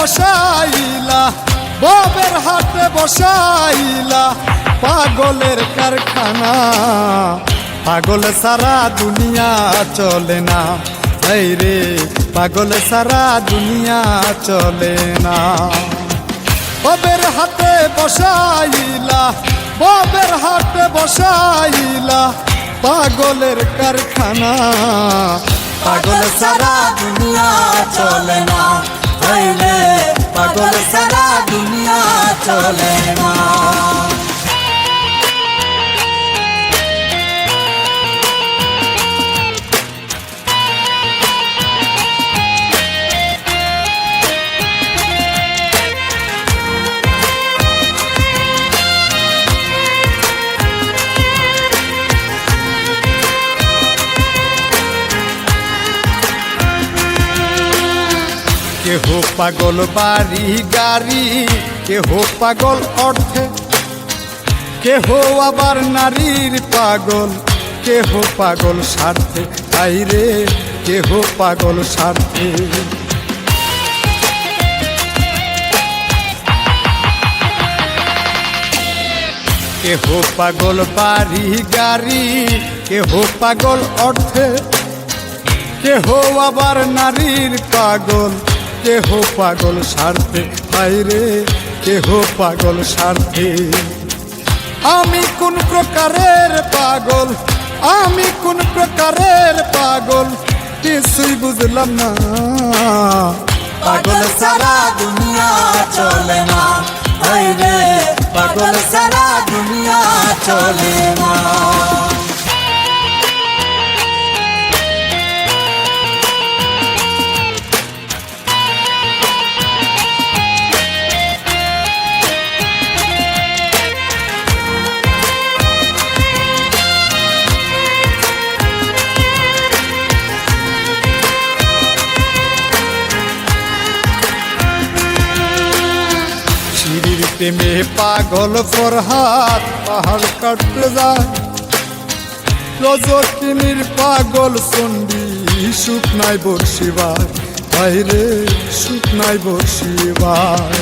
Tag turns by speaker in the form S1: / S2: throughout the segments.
S1: বসাইলা, ববের হাটে বসাইলা পাগলের কারখানা। পাগল সারা দুনিয়া চলে না, এই রে পাগল সারা দুনিয়া চলে না। ববের হাটে বসাইলা, ববের হাটে বসাইলা পাগলের কারখানা। পাগল সারা দুনিয়া চলে না, এই রে পাগল সারা দুনিয়া চলে না। কেহ পাগল বাড়ি গাড়ি, কেহ পাগল অর্থে, কেহ আবার নারীর পাগল, কেহ পাগল স্বার্থে, তাই রে কেহ পাগল স্বার্থে। কেহ পাগল বাড়ি গাড়ি, কেহ পাগল অর্থে, কেহ আবার নারীর পাগল, কেহ পাগল স্বার্থে, তাই রে কেহ পাগল স্বার্থে। আমি কোন প্রকারের পাগল, আমি কোন প্রকারের পাগল কিছুই বুঝলাম না। পাগল সারা দুনিয়া চলে না, এই রে পাগল সারা দুনিয়া চলে না। প্রেমে পাগল ফরহাদ পাহাড় কাটতে যায়, রজকিনীর পাগল চন্ডী শুকনায় বর্ষিবার, তাই রে শুকনায় বর্ষিবার।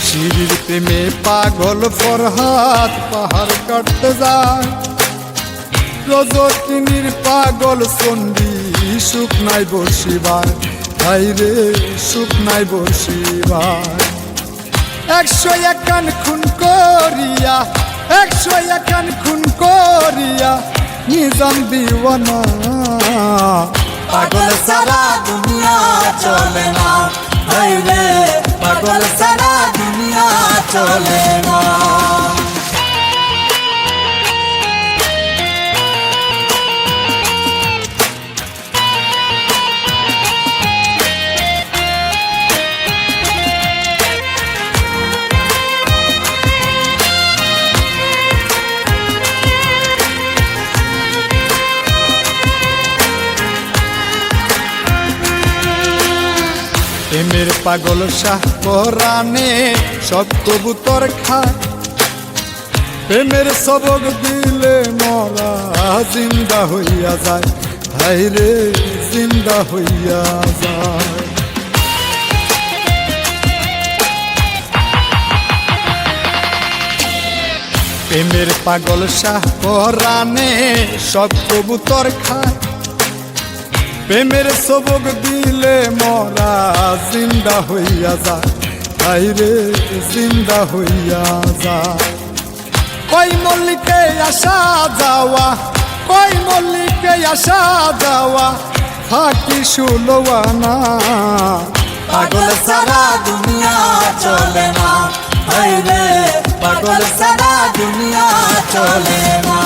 S1: শিরির প্রেমে পাগল ফরহাদ পাহাড় কাটতে যায়, রজকিনীর পাগল চন্ডী শুকনায় বসিবার, তাই রে শুকনায় বসিবার। 101 খুন করিয়া, 101 খুন করিয়া নিজাম দিওয়ানা। পাগল সারা দুনিয়া চলে না, এই রে পাগল সারা দুনিয়া চলে না। প্রেমের পাগল শাহ পরাণে সব কবুতর খায়, প্রেমের সবক দিলে মরা জিন্দা হইয়া যায়, হায় রে জিন্দা হইয়া যায়। প্রেমের পাগল শাহ পরাণে সব কবুতর খায়, প্রেমের সবক দিলে মরা জিন্দা হইয়া যায়, হায় রে জিন্দা হইয়া যায়। কই মল্লিকে আসা যাওয়া, কই মল্লিকে আসা যাওয়া ফাঁকি সুলওয়ানা। পাগল সারা দুনিয়া চলে না, হায় রে পাগল সারা দুনিয়া চলে না।